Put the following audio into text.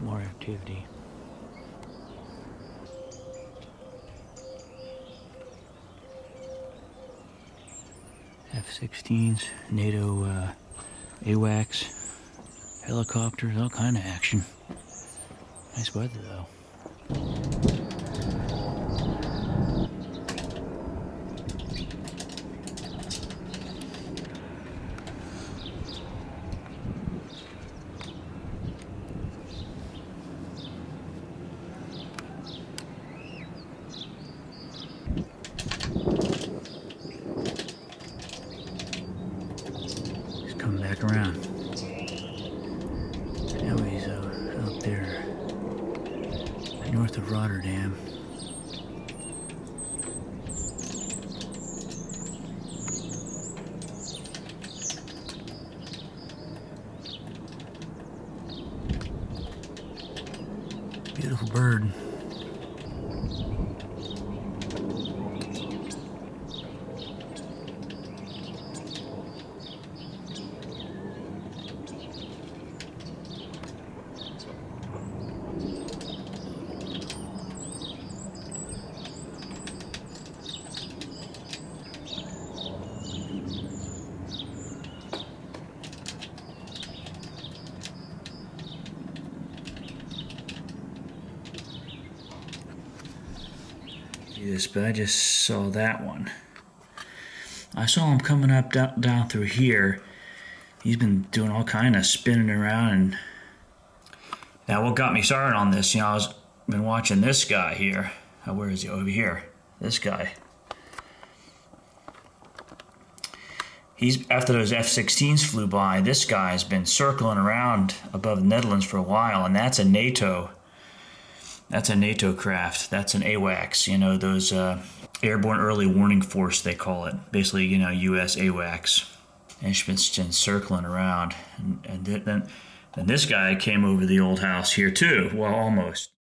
more activity. F-16s, NATO AWACS, helicopters, all kind of action. Nice weather though. Coming back around. Now he's out there north of Rotterdam. Beautiful bird. This, but I just saw that one. I saw him coming up down through here. He's been doing all kind of spinning around. And now what got me started on this, I've been watching this guy here. Where is he? Over here. This guy. He's, after those F-16s flew by, this guy's been circling around above the Netherlands for a while, and that's a NATO. That's a NATO craft. That's an AWACS, those airborne early warning force, they call it. Basically, US AWACS. And it's been circling around. And then this guy came over the old house here too. Well, almost.